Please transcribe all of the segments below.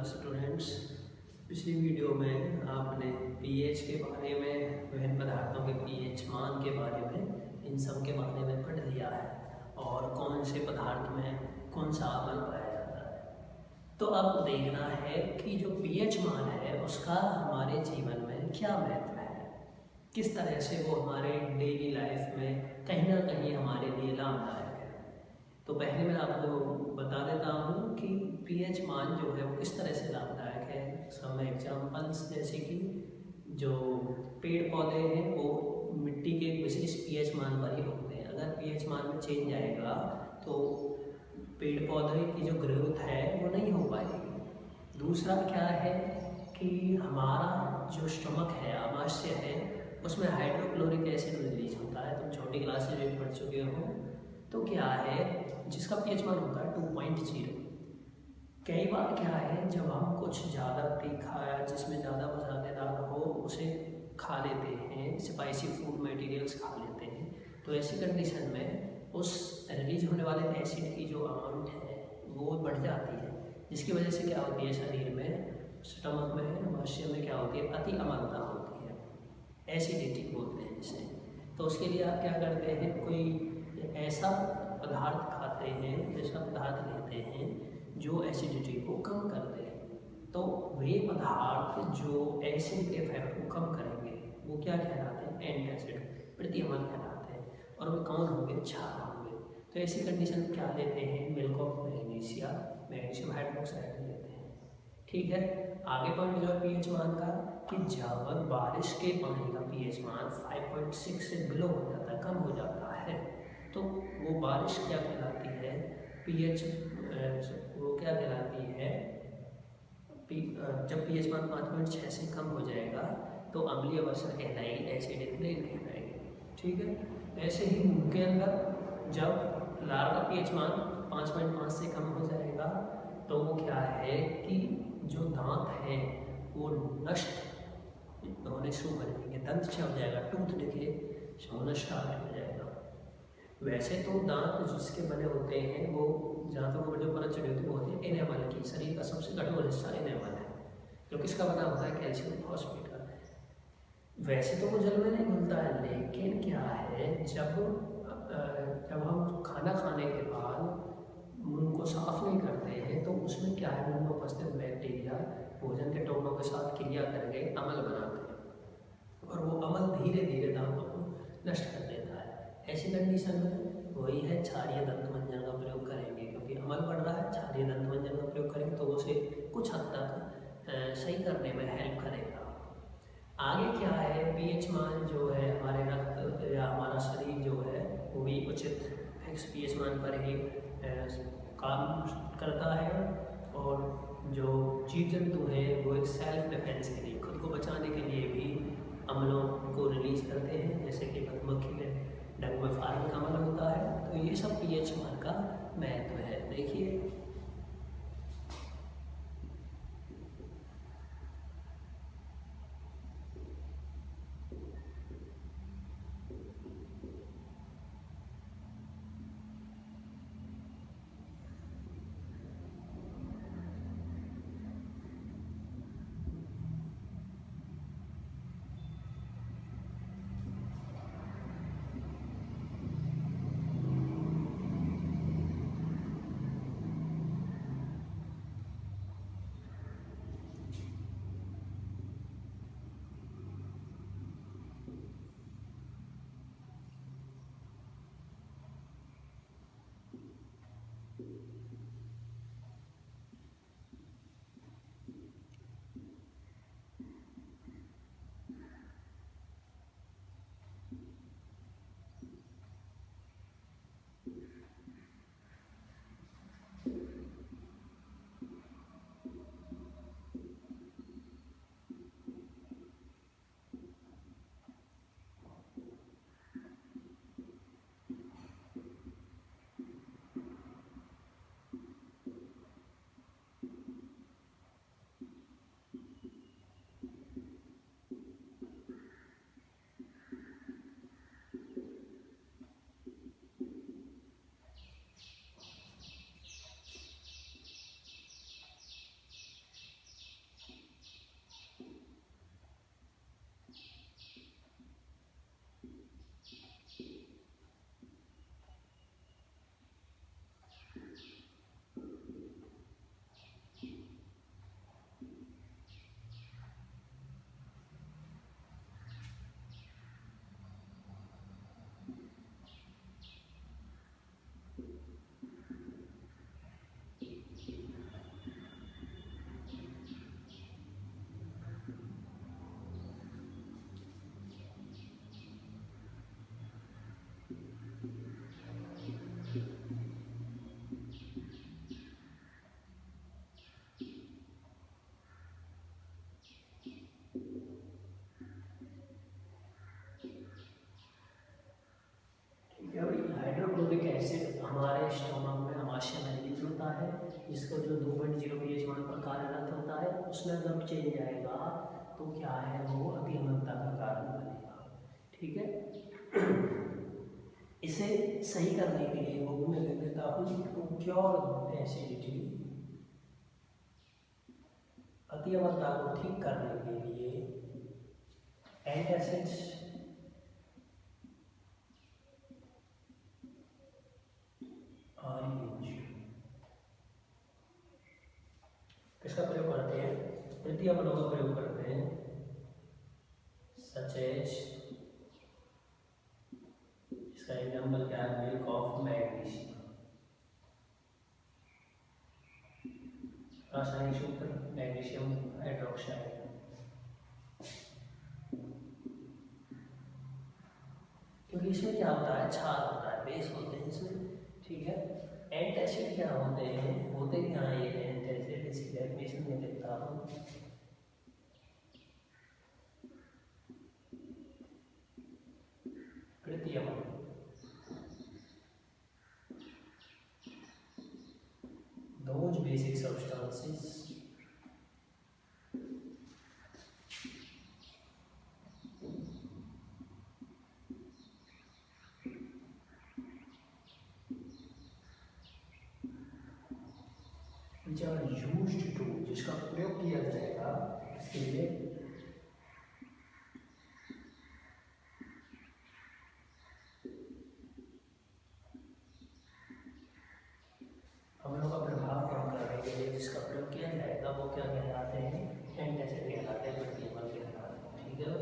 Students. पिछली video में आपने पीएच के बारे में, विभिन्न पदार्थों के पीएच मान के बारे में, इन सब के बारे में पढ़ लिया है और कौन से पदार्थ में कौन सा अम्ल पाया जाता है। तो अब देखना है कि जो पीएच मान है उसका हमारे जीवन में क्या महत्व है, किस तरह से वो हमारे डेली लाइफ में कहीं ना कहीं हमारे लिए लाभदायक है। तो पहले मैं आपको बता देता हूँ कि पीएच मान जो है वो किस तरह से लाभदायक है। सम एग्जाम्पल्स जैसे कि जो पेड़ पौधे हैं वो मिट्टी के एक विशेष पीएच मान पर ही होते हैं। अगर पीएच मान में चेंज आएगा तो पेड़ पौधे की जो ग्रोथ है वो नहीं हो पाएगी। दूसरा क्या है कि हमारा जो स्टमक है, आमाशय है, उसमें हाइड्रोक्लोरिक एसिड रिलीज होता है। तुम छोटी क्लास में पढ़ चुके हो। तो क्या है, जिसका पीएच मान होता है 2.0। कई बार क्या है, जब हम कुछ ज़्यादा तीखा या जिसमें ज़्यादा मसालेदार हो उसे खा लेते हैं, स्पाइसी फूड मटेरियल्स खा लेते हैं, तो ऐसी कंडीशन में उस रिलीज होने वाले एसिड की जो अमाउंट है वो बढ़ जाती है, जिसकी वजह से क्या होती है, शरीर में, स्टमक में, आमाशय में क्या होती है, अति अम्लता होती है, एसिडिटी बोलते हैं जिसे। तो उसके लिए आप क्या करते हैं, कोई ऐसा पदार्थ खाते हैं, ऐसा पदार्थ लेते हैं जो एसिडिटी को कम कर दे। तो वे पदार्थ जो एसिड के इफेक्ट को कम करेंगे वो क्या कहलाते हैं, एंटासिड, प्रतिअम्ल कहलाते हैं। और वे कौन होंगे, क्षार होंगे। तो ऐसी कंडीशन में क्या लेते हैं, milk of magnesia, magnesium hydroxide लेते हैं। ठीक है। आगे पॉइंट जो है पीएच मान का, कि जब बारिश के पानी का पीएच मान 5.6 से बिलो हो जाता है, कम हो जाता है, तो वो बारिश क्या कहलाती है, पीएच वो क्या कहलाती है, जब पीएच मान 5.6 से कम हो जाएगा तो अम्लीय वर्षा कहलाएगी, एसिडिक रेन कहलाएगी। ठीक है। ऐसे ही मुंह के अंदर जब लार का पीएच मान 5.5 से कम हो जाएगा तो वो क्या है कि जो दांत है वो नष्ट होने शुरू कर देंगे, दंत क्षय हो जाएगा, टूथ डिके होना स्टार्ट हो जाएगा। वैसे तो दांत जिसके बने होते हैं वो, जहाँ तक वो जो परत चढ़ी होती है वो होती है एनेमल की। शरीर का सबसे कठोर हिस्सा एनेमल है, जो किसका बना होता है, कैल्शियम फॉस्फेट का। वैसे तो वो जल में नहीं घुलता है, लेकिन क्या है, जब हम खाना खाने के बाद मुंह को साफ नहीं करते हैं तो उसमें क्या है, मुंह में उपस्थित बैक्टीरिया भोजन के टुकड़ों के साथ क्रिया करके अम्ल बनाते हैं और वो अम्ल धीरे धीरे दांतों को नष्ट कर देता है। ऐसी कंडीशन में वही है, क्षारीय दंतमंजन का प्रयोग करेंगे, क्योंकि अम्ल बढ़ रहा है, क्षारीय दंतमंजन का प्रयोग करेंगे तो उसे कुछ हद तक सही करने में हेल्प करेगा। आगे क्या है, पीएच मान जो है हमारे रक्त या हमारा शरीर जो है वो भी उचित फिक्स पीएच मान पर ही काम करता है। और जो जीव जंतु हैं वो एक सेल्फ डिफेंस के लिए, खुद को बचाने के लिए भी अम्लों को रिलीज करते हैं, जैसे कि मधुमक्खी में डंक में फार्मिक अम्ल होता है। तो ये सब पीएच मान का महत्व है। देखिए, कार्यरत होता है, उसमें अगर चेंज आएगा तो क्या है, वो अतिमत्ता का कारण बनेगा। ठीक है। इसे सही करने के लिए वो मैं ले लेता हूँ टू क्योर एसिडिटी, अतिमत्ता को ठीक करने के लिए एंटासिड्स आर यूज्ड। किसका प्रयोग करते हैं, तृतीय अम्लों का प्रयोग करते हैं, सच एज, इसका एग्जाम्पल क्या है, मिल्क ऑफ मैग्नीशियम। रासायनिक सूत्र मैग्नीशियम हाइड्रोक्साइड। क्योंकि इसमें क्या होता है, क्षार होता है, बेस होते हैं इसमें। ठीक है। एंटासिड क्या होते हैं, होते क्या हैं ये एंटासिड, इसकी डेफिनेशन में लिखता हूँ। तृतीय अम्ल, those basic substances which are used to, जिसका प्रयोग किया जाएगा इसके लिए अम्लों का प्रभाव कम करने के लिए जिसका प्रयोग किया जाएगा वो क्या कहलाते हैं, एंटासिड कहलाते हैं, तृतीय अम्ल कहलाते हैं। ठीक है,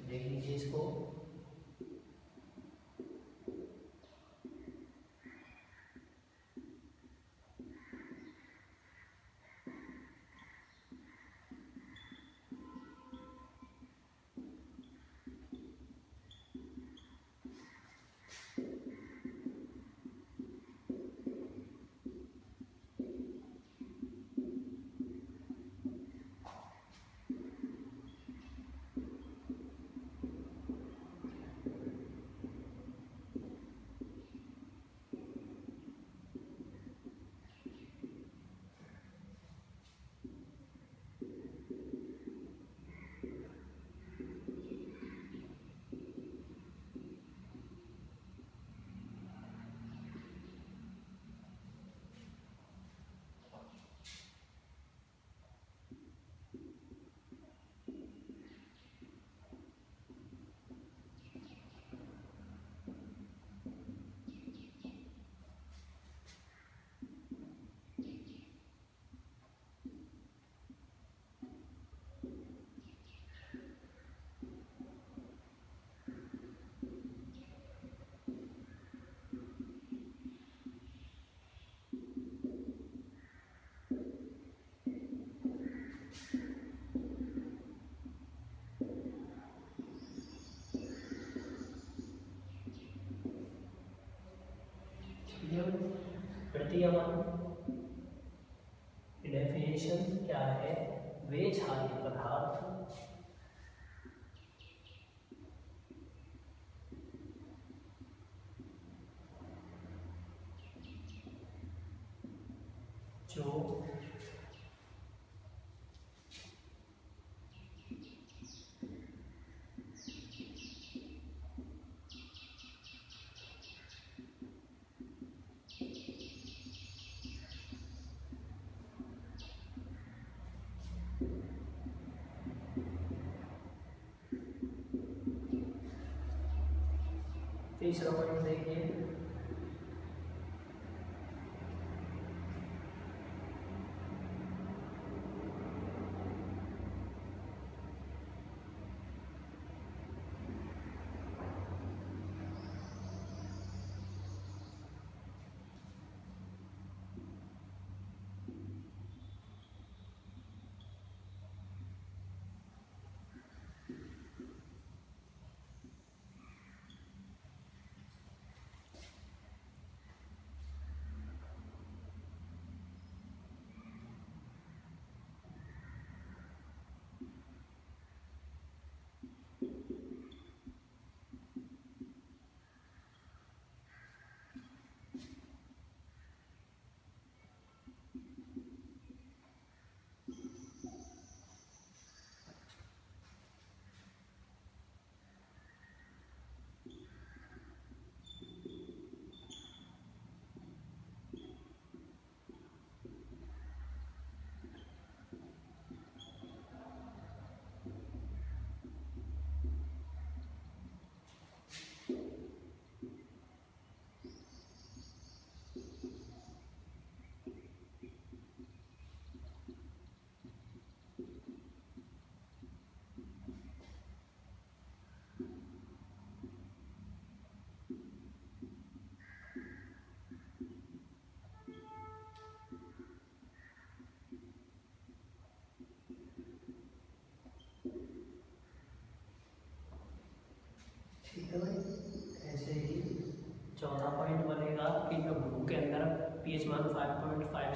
देख लीजिए इसको। तृतीय अम्ल डेफिनेशन क्या है, वे क्षारीय पदार्थ जो तीसरा पॉइंट देखिए,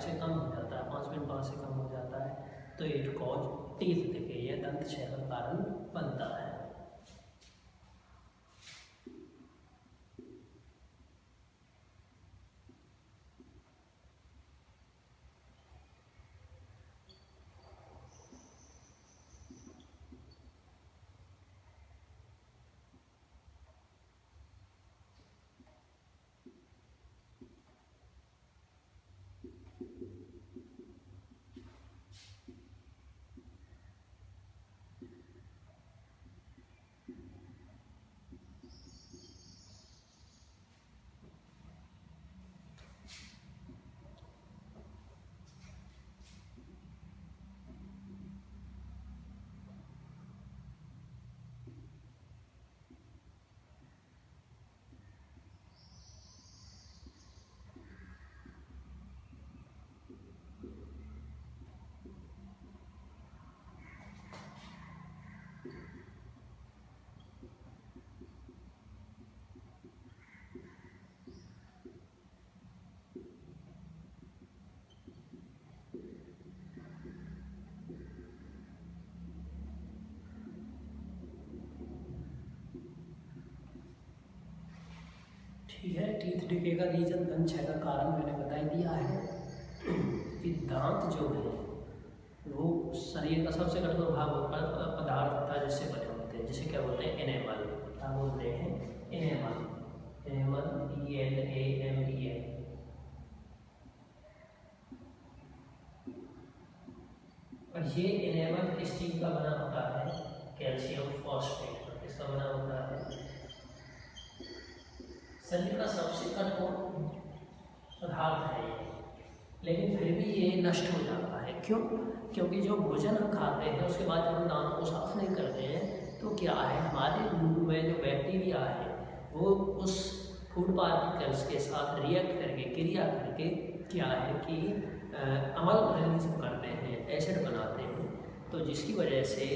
से कम हो जाता है, 5 मिनट बाद से कम हो जाता है, तो इट कॉज टीथ डिके, यह दंत क्षय का कारण बनता है। ठीक है, टीथ डिके का रीजन दंत क्षय का कारण मैंने बता ही दिया है कि दांत जो है वो शरीर का सबसे कठोर भाग पदार्थ होता है जिससे बने होते हैं, जिसे क्या बोलते हैं, एनेमल। क्या बोलते हैं, एनेमल। Enamel, ENAMEL। और ये एनेमल इस चीज का बना होता है, कैल्शियम फॉस्फेट। इसका बना होता है, शरीर का सबसे कठोर पदार्थ है ये, लेकिन फिर भी ये नष्ट हो जाता है। क्यों? क्योंकि जो भोजन हम खाते हैं उसके बाद जब हम दांतों को साफ नहीं करते हैं तो क्या है, हमारे मुंह में जो बैक्टीरिया है वो उस फूड पार्टिकल्स के साथ रिएक्ट करके, क्रिया करके क्या है कि अम्ल रिलीज करते हैं, एसिड बनाते हैं, तो जिसकी वजह से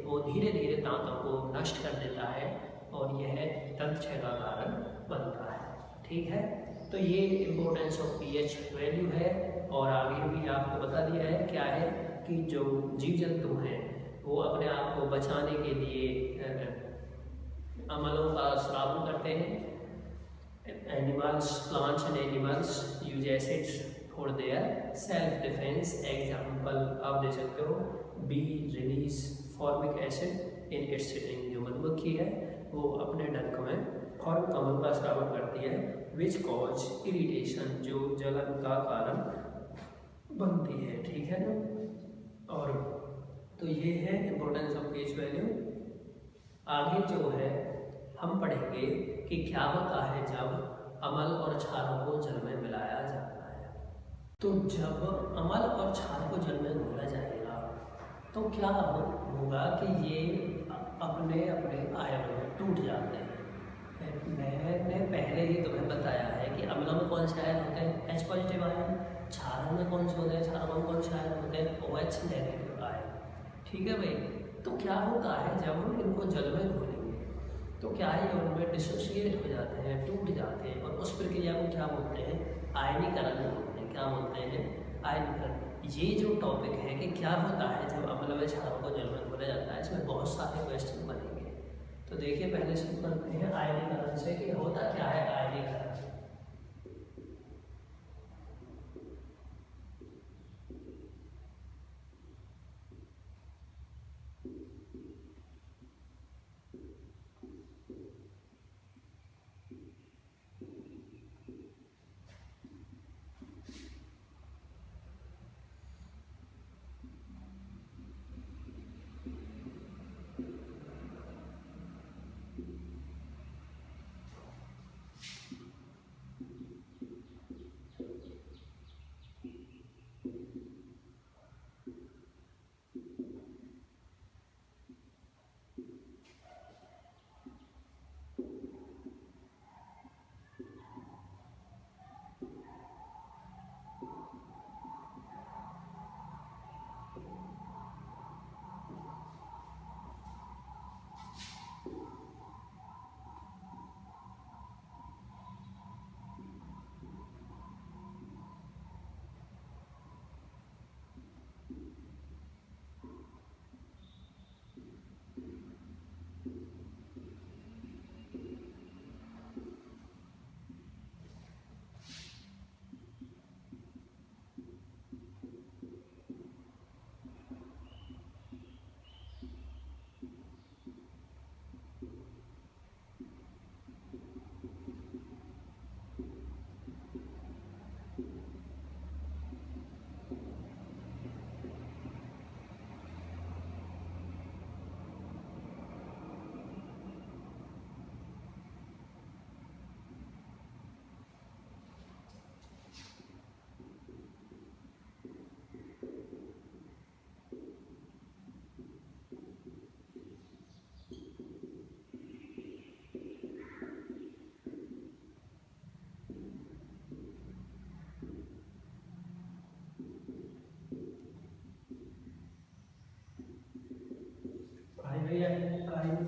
वो धीरे धीरे दांतों को नष्ट कर देता है और यह दंत क्षय का कारण बनता है। ठीक है, तो ये इम्पोर्टेंस ऑफ पीएच वैल्यू है। और आगे भी आपको बता दिया है क्या है कि जो जीव जंतु हैं वो अपने आप को बचाने के लिए अम्लों का स्रावन करते हैं। Animals, plants and animals use acids for their self defence. Example आप दे सकते हो, be release formic acid in its sitting. जो मधुमक्खी है वो अपने डंक में फॉर्मिक अम्ल का स्रावन करती है, विच कॉज इरिटेशन, जो जलन का कारण बनती है। ठीक है ना, और तो ये है इम्पोर्टेंस ऑफ पीएच वैल्यू। आगे जो है हम पढ़ेंगे कि क्या होता है जब अम्ल और क्षारों को जल में मिलाया जाता है। तो जब अम्ल और क्षार को जल में घोला जाएगा तो क्या होगा कि ये अपने अपने आयनों में टूट जाते हैं। मैंने पहले ही तुम्हें बताया है कि अम्लों में कौन से आयन होते हैं, H पॉजिटिव आयन। क्षारों में कौन से होते हैं, क्षारों में कौन से आयन होते हैं, OH नेगेटिव आयन। ठीक है भाई, तो क्या होता है जब हम इनको जल में घोलेंगे तो क्या है, ये उनमें डिसोसिएट हो जाते हैं, टूट जाते हैं, और उस प्रक्रिया को क्या बोलते हैं, आयनीकरण बोलते हैं। क्या बोलते हैं, आयनीकरण। ये जो टॉपिक है कि क्या होता है जब अम्ल व क्षारों को जल में घोला जाता है, इसमें बहुत सारे क्वेश्चन बनेंगे। तो देखिए पहले शुरू करते हैं आयनीकरण से कि होता क्या है आयनीकरण।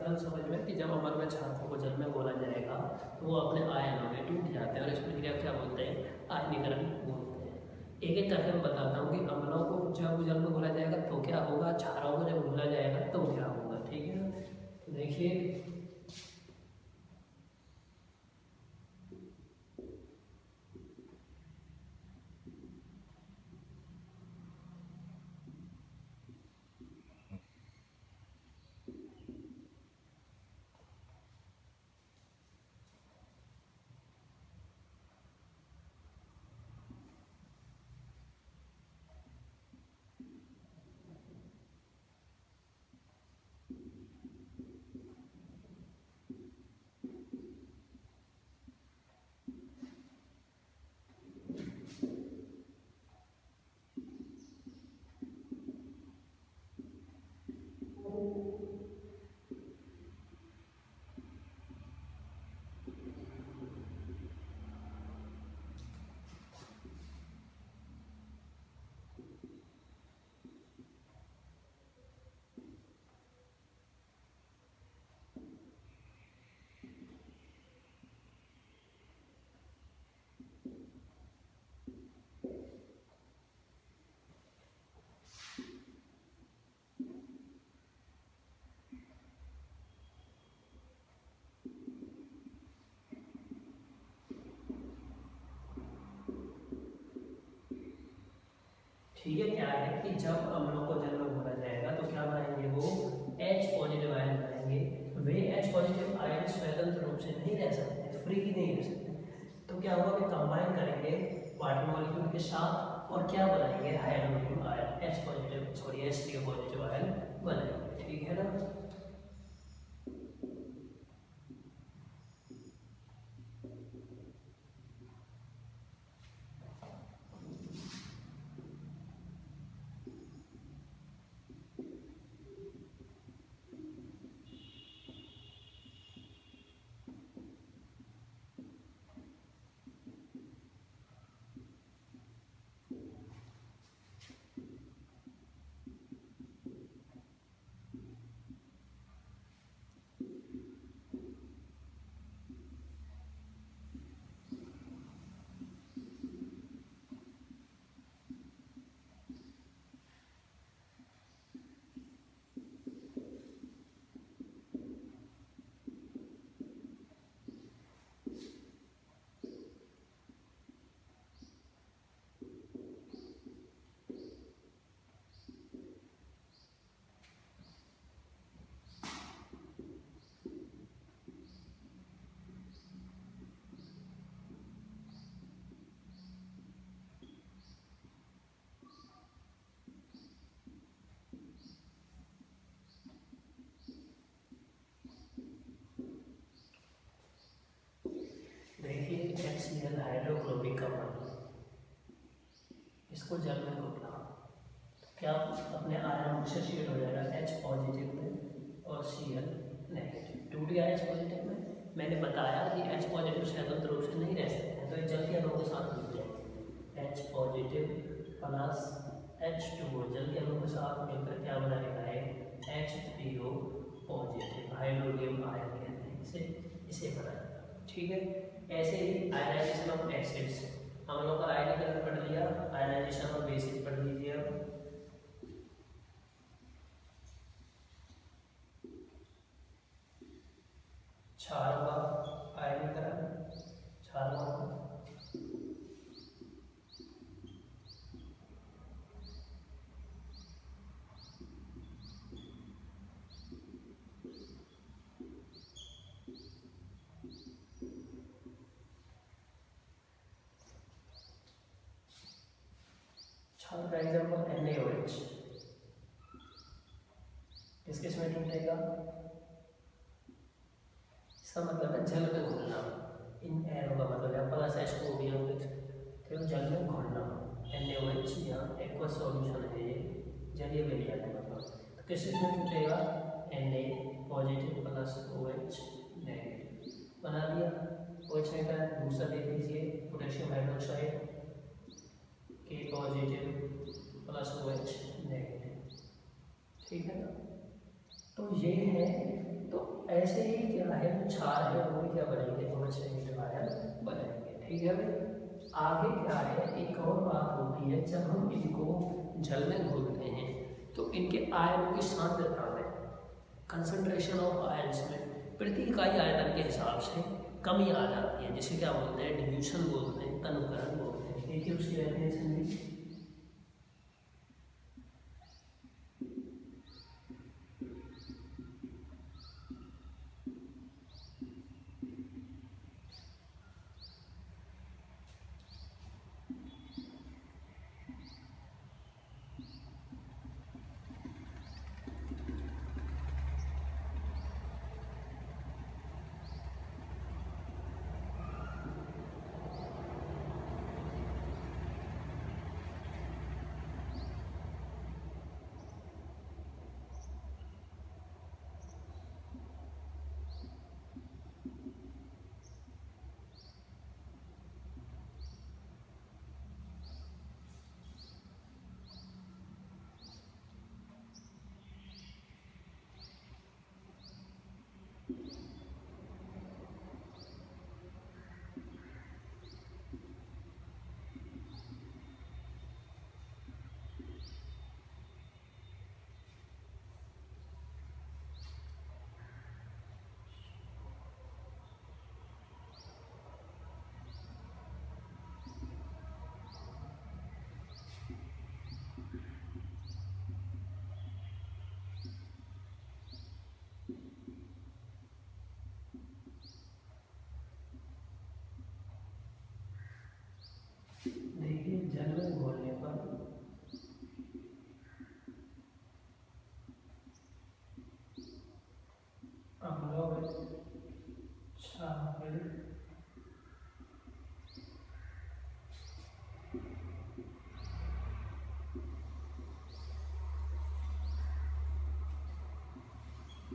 सिंपल समझ में कि जब अम्लमय क्षारों को जल में घोला जाएगा तो वो अपने आयनों में टूट जाते हैं और इस प्रक्रिया को क्या बोलते हैं, आयनीकरण बोलते हैं। एक एक करके मैं बताता हूँ कि अम्लों को जब जल में घोला जाएगा तो क्या होगा, क्षारों को जब घोला जाएगा तो क्या होगा। ठीक है ना, तो देखिए ठीक है, क्या है कि जब अम्लों को जल में घोला जाएगा तो क्या बनाएंगे, वो H पॉजिटिव आयन बनाएंगे। वे H पॉजिटिव आयन स्वतंत्र रूप से नहीं रह सकते, फ्री नहीं रह सकते, तो क्या होगा कि कंबाइन करेंगे वाटर मॉलिक्यूल के साथ और क्या बनाएंगे, hydrogen ion H positive sorry H3O positive ion बनाएंगे। ठीक है ना, देखिए HCl हाइड्रोक्लोरिक अम्ल, इसको जल में घोलना, क्या अपने आयन डिसोसिएट हो जाएगा H पॉजिटिव में और Cl नेगेटिव, टूट गया H पॉजिटिव में। मैंने बताया कि H पॉजिटिव स्वतंत्र रूप से नहीं रह सकते हैं, तो ये जल के अणुओं के साथ मिल जाएंगे, H पॉजिटिव प्लस H2O जल के अणुओं के साथ मिलकर क्या बनाएगा, H3O पॉजिटिव हाइड्रोनियम आयन कहते हैं इसे, इसे बनाएगा। ठीक है, ऐसे ही आयनाइजेशन ऑफ एसिड्स, हम लोग का आयनीकरण पढ़ लिया, आयनाइजेशन ऑफ बेसिस पढ़ लीजिए। अब क्षारों का आयनीकरण, क्षारों का क्षार का एग्जाम्पल NaOH, किस किस में टूटेगा, इसका मतलब है जल में घुलना, इन एरो का मतलब है प्लस H2O भी हम तो जल में घुलना, NaOH यहाँ एक्वा सॉल्यूशन है, ये जलीय विलयन है मतलब, तो किस किस में टूटेगा, Na positive plus OH negative बना दिया। OH नेगेटिव, दूसरा देख लीजिए potassium hydroxide K positive plus OH negative. ठीक है ना, तो ये है, तो ऐसे ही क्या है, जो क्षार है वो भी क्या बनेंगे, OH नेगेटिव आयन बनेंगे। ठीक है भाई। आगे क्या है, एक और बात होती है, जब हम इनको जल में घोलते हैं तो इनके आयनों की सांद्रता में, कंसंट्रेशन ऑफ आयंस में प्रति इकाई आयतन के हिसाब से कमी आ जाती है, जिसे क्या बोलते हैं, डिल्यूशन बोलते हैं, तनुकरण बोलते हैं। देखिए उसकी डेफिनेशन भी, देखिए जल में घोलने पर अम्लों में शामिल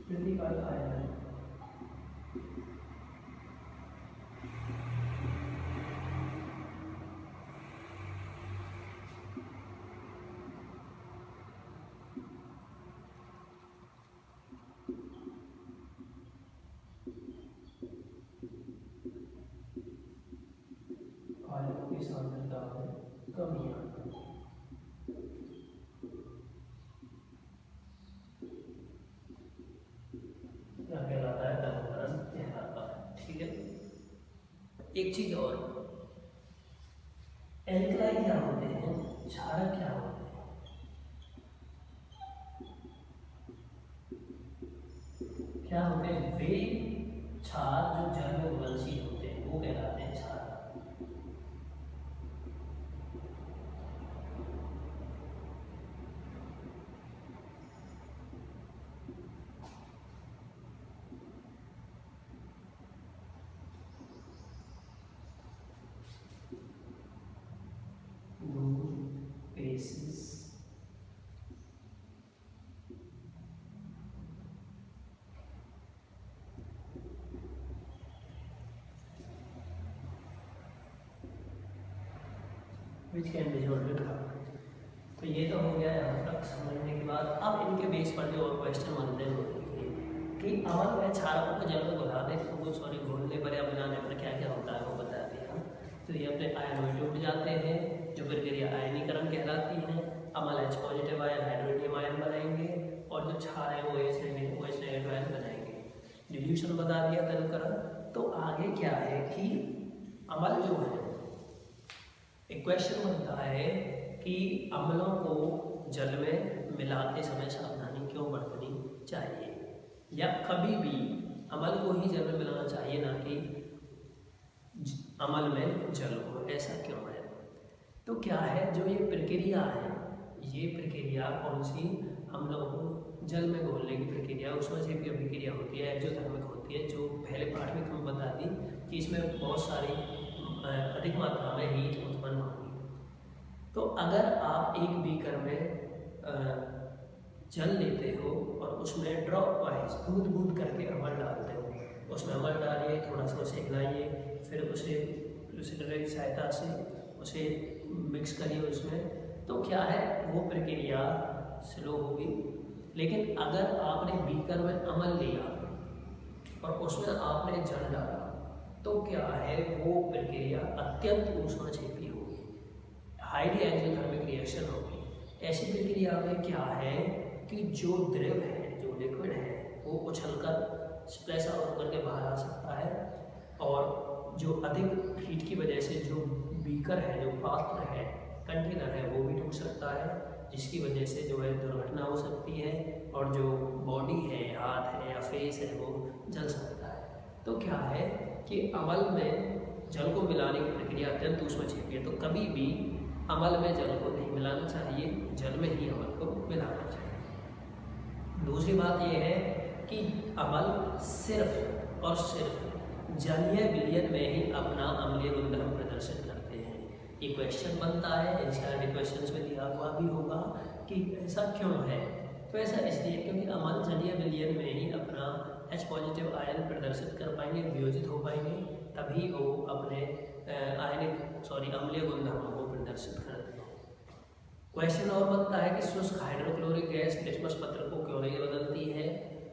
प्रति इकाई आयतन आयनों की सांद्रता में कमी आती है। क्या कहलाता है, तनुकरण कहलाता है। ठीक है। एक चीज और, एल्कलाई क्या होते हैं, क्षारक क्या होते हैं, क्या होते हैं, वे क्षार जो जल में घुलनशील होते हैं वो कहलाते हैं क्षार। Which can be jolted. तो ये तो हो गया यहाँ तक समझने के बाद। अब इनके बेस पर जो और क्वेश्चन बनते हैं कि अमल व क्षारकों को जल में घुलाने घोलने पर या बनाने पर क्या क्या होता है वो बता दिया। तो ये अपने आयन में जुड़ जाते हैं, जो प्रक्रिया आयनीकरण कहलाती है। अमल H positive ion hydronium ion बनाएंगे और जो क्षार है वो OH नेगेटिव आयन बनाएंगे। डिल्यूशन बता दिया, तनुकरण। तो आगे क्या है कि अमल जो है, एक क्वेश्चन बनता है कि अम्लों को जल में मिलाते समय सावधानी क्यों बरतनी चाहिए, या कभी भी अमल को ही जल में मिलाना चाहिए ना कि अमल में जल को, ऐसा क्यों है। तो क्या है, जो ये प्रक्रिया है, ये प्रक्रिया कौन सी, अम्लों को जल में घोलने की प्रक्रिया, उसमें से भी अभिक्रिया होती है एक्सोथर्मिक होती है, जो पहले पाठ में हम बता दी कि इसमें बहुत सारी अधिक मात्रा में हीट उत्पन्न होगी। तो अगर आप एक बीकर में जल लेते हो और उसमें ड्रॉप वाइज बूंद बूंद करके अमल डालते हो, उसमें अमल डालिए, थोड़ा सा उसे हिलाइए, फिर उसे की सहायता से उसे मिक्स करिए उसमें, तो क्या है वो प्रक्रिया स्लो होगी। लेकिन अगर आपने बीकर में अमल लिया और उसमें आपने जल डाला तो क्या है, वो प्रक्रिया अत्यंत ऊष्माक्षेपी होगी, हाईली एक्सोथर्मिक रिएक्शन होगी। ऐसी प्रक्रिया में क्या है कि जो द्रव है, जो लिक्विड है, वो उछलकर स्प्लैश आउट होकर के बाहर आ सकता है, और जो अधिक हीट की वजह से जो बीकर है, जो पात्र है, कंटेनर है, वो भी टूट सकता है, जिसकी वजह से जो है दुर्घटना हो सकती है, और जो बॉडी है, हाथ है या फेस है, वो जल सकता है। तो क्या है कि अमल में जल को मिलाने की प्रक्रिया अत्यंत ऊष्माक्षेपी है, तो कभी भी अमल में जल को नहीं मिलाना चाहिए, जल में ही अमल को मिलाना चाहिए। दूसरी बात यह है कि अमल सिर्फ और सिर्फ जलीय विलयन में ही अपना अम्लीय गुणधर्म प्रदर्शित करते हैं। ये क्वेश्चन बनता है, एनसीईआरटी क्वेश्चंस में दिया हुआ भी होगा कि ऐसा क्यों है। तो ऐसा इसलिए क्योंकि अमल जलीय विलयन में ही अपना H पॉजिटिव आयन प्रदर्शित कर पाएंगे, वियोजित हो पाएंगे, तभी वो अपने अम्लीय गुणधर्मों को प्रदर्शित करते हैं। क्वेश्चन और बनता है कि शुष्क हाइड्रोक्लोरिक गैस लिटमस पत्र को क्यों नहीं बदलती है।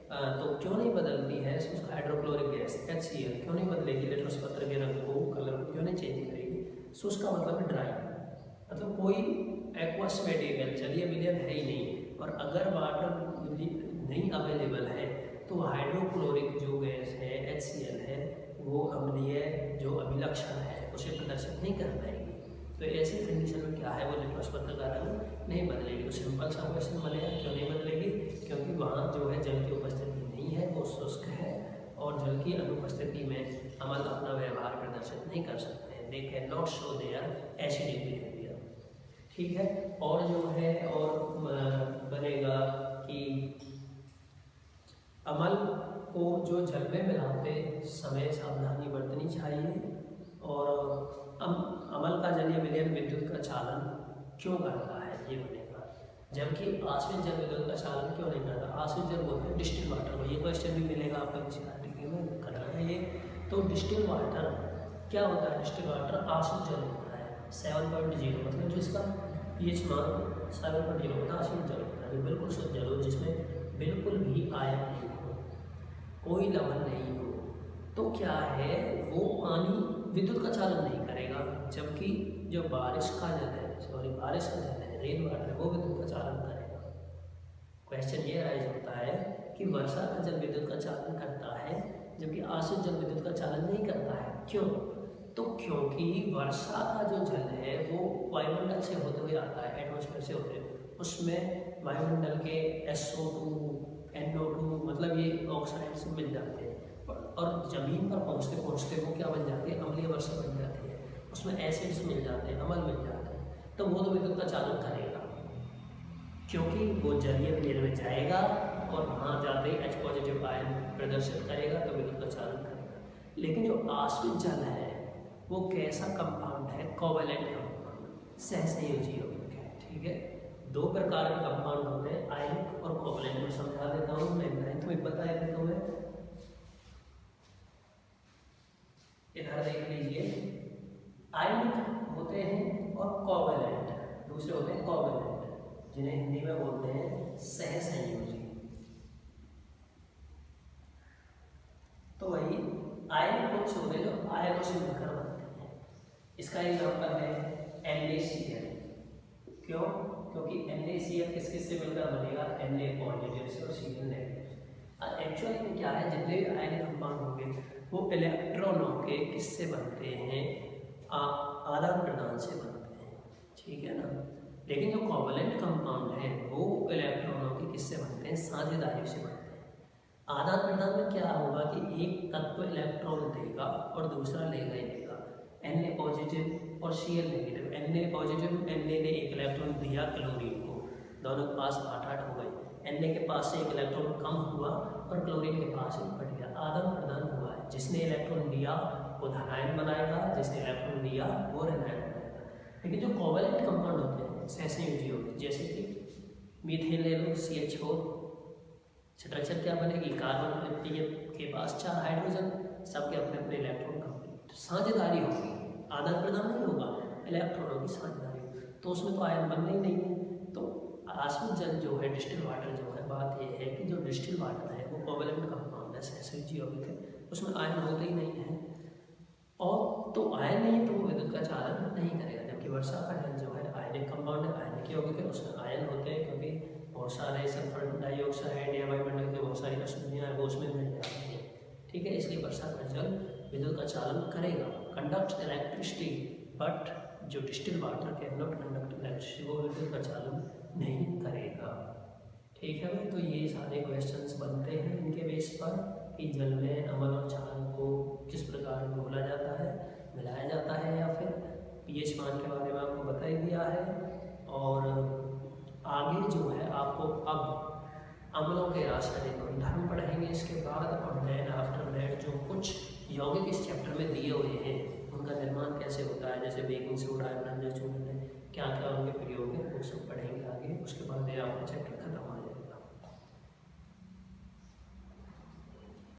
तो क्यों नहीं बदलती है शुष्क हाइड्रोक्लोरिक गैस HCl क्यों नहीं बदलेगी, लिटमस पत्र के रंग को, कलर को क्यों नहीं चेंज करेगी। शुष्क का मतलब है ड्राई, मतलब कोई एक्वस मटेरियल जलीय विलयन है ही नहीं, और अगर वाटर नहीं अवेलेबल है तो हाइड्रोक्लोरिक जो गैस है HCl है, वो अम्लीय जो अभिलक्षण है उसे प्रदर्शित नहीं कर पाएगी। तो ऐसी कंडीशन में क्या है, वो लिटमस पत्र का रंग नहीं बदलेगी। तो सिंपल सा क्वेश्चन बनेगा, क्यों नहीं बदलेगी, क्योंकि वहाँ जो है जल की उपस्थिति नहीं है, वो शुष्क है, और जल की अनुपस्थिति में अमल अपना व्यवहार प्रदर्शित नहीं कर सकते हैं। They can not show their acidic behaviour. ठीक है, और जो है और बनेगा कि अमल को जो जल में मिलाते समय सावधानी बरतनी चाहिए, और अमल का जलीय विलयन विद्युत का चालन क्यों करता है, ये बनेगा। जबकि आश्रित जल विद्युत का चालन क्यों नहीं करता, आश्रित जल बोलते हैं डिस्टिल वाटर को, ये क्वेश्चन भी मिलेगा आपको एनसीईआरटी में करना है ये। तो डिस्टिल वाटर क्या होता है, डिस्टिल वाटर आश्रित जल होता है 7.0, मतलब जिसका pH मान 7.0 होता है, आश्रित जल होता है, बिल्कुल शुद्ध जल हो, जिसमें बिल्कुल भी आयन नहीं हो, कोई लवण नहीं हो। तो क्या है, वो पानी विद्युत का चालन नहीं करेगा, जबकि जो बारिश का जल है, रेन वाटर है, वो विद्युत का चालन करेगा। क्वेश्चन ये राइज होता है कि वर्षा का जल विद्युत का चालन करता है, जबकि आश्रित जल विद्युत का चालन नहीं करता है। क्यों? तो क्योंकि वर्षा का जो जल है वो वायुमंडल से होते हुए आता है, एटमॉस्फेयर से होते हुए, उसमें वायुमंडल के SO2, NO2 मतलब ये ऑक्साइड्स मिल जाते हैं, और ज़मीन पर पहुँचते पहुँचते वो क्या बन जाती है, अम्लीय वर्षा बन जाती है, उसमें एसिड्स मिल जाते हैं, अम्ल मिल जाते हैं। तो वो तो विद्युत का चालन करेगा, क्योंकि वो जलीय विलयन में जाएगा और वहाँ जाते ही H पॉजिटिव आयन प्रदर्शित करेगा, तो विद्युत का चालन करेगा। लेकिन जो आश्रित जल है वो कैसा कंपाउंड है, कोवेलेंट कंपाउंड, सहसंयोजी यौगिक है। ठीक है, दो प्रकार के कंपाउंड होते हैं, आयनिक और कोवेलेंट। में समझा देता हूँ, मैं 9th में बता देता हूँ। इधर देख लीजिए, आयनिक होते हैं और कोवेलेंट दूसरे होते हैं, कोवेलेंट जिन्हें हिंदी में बोलते हैं सहसंयोजी। तो वही आयनिक कुछ होते हैं जो आयनों से मिलकर बनते हैं। इसका एग्जाम्पल है NaCl। क्यों? क्योंकि NaCl किस किस से मिलकर बनेगा, Na पॉजिटिव से और Cl नेगेटिव। एक्चुअली में क्या है, जितने भी आयनिक कंपाउंड होंगे वो इलेक्ट्रॉनों के किससे बनते हैं, आदान प्रदान से बनते हैं। ठीक है ना। लेकिन जो कोवेलेंट कंपाउंड है वो इलेक्ट्रॉनों के किससे बनते हैं, साझेदारी से बनते हैं। आदान प्रदान में क्या होगा कि एक तत्व इलेक्ट्रॉन देगा और दूसरा लेगा ही लेगा। Na पॉजिटिव और Cl negative. Na positive, Na ने एक इलेक्ट्रॉन दिया क्लोरीन को, दोनों के पास 8-8 हो गए। Na के पास से एक इलेक्ट्रॉन कम हुआ और क्लोरीन के पास एक बढ़ गया, आदान प्रदान हुआ है। जिसने इलेक्ट्रॉन दिया वो धनायन बनाएगा, जिसने इलेक्ट्रॉन दिया वो ऋणायन बनाएगा। लेकिन जो कोवेलेंट कंपाउंड होते हैं, सहसंयोजी होते हैं, जैसे कि मीथेन ले लो, CH4, स्ट्रक्चर क्या बनेगी, कार्बन के पास 4 हाइड्रोजन, सबके अपने अपने इलेक्ट्रॉन कंप्लीट, साझेदारी होगी, आदान प्रदान नहीं होगा, इलेक्ट्रॉनों की साझेदारी। तो उसमें तो आयन बनने ही नहीं है। तो आश्रित जल जो है, डिस्टिल वाटर जो है, बात यह है कि जो डिस्टिल वाटर है वो कोवेलेंट कंपाउंड प्लस एसिड यौगिक है, उसमें आयन होते ही नहीं है, और तो आयन नहीं तो वो विद्युत का चालन नहीं करेगा। जबकि वर्षा का जल जो है आयनिक कंपाउंड है, आयनिक यौगिक है, उसमें आयन होते हैं, क्योंकि बहुत सारे सल्फर डाइऑक्साइड या वायुमंडल के बहुत सारी अशुद्धियाँ हैं वो उसमें मिल जाती हैं, ठीक है। इसलिए वर्षा का जल विद्युत का चालन करेगा, कंडक्ट इलेक्ट्रिसिटी, बट जो distil water can not conduct electricity, वो विद्युत का चालन नहीं करेगा, ठीक है भाई। तो ये सारे क्वेश्चंस बनते हैं इनके बेस पर कि जल में अम्ल और क्षार को किस प्रकार घोला जाता है, मिलाया जाता है, या फिर पीएच मान के बारे में आपको बता ही दिया है। और आगे जो है आपको अब अम्लों के रासायनिक गुणधर्म पढ़ेंगे इसके बाद, और देन आफ्टर दैट जो कुछ यौगिक इस चैप्टर में दिए हुए हैं उनका निर्माण कैसे होता है, जैसे बेकिंग सोडा, ब्रंज चूर्ण, क्या क्या उनके प्रयोग है, वो सब पढ़ेंगे आगे। उसके बाद आपको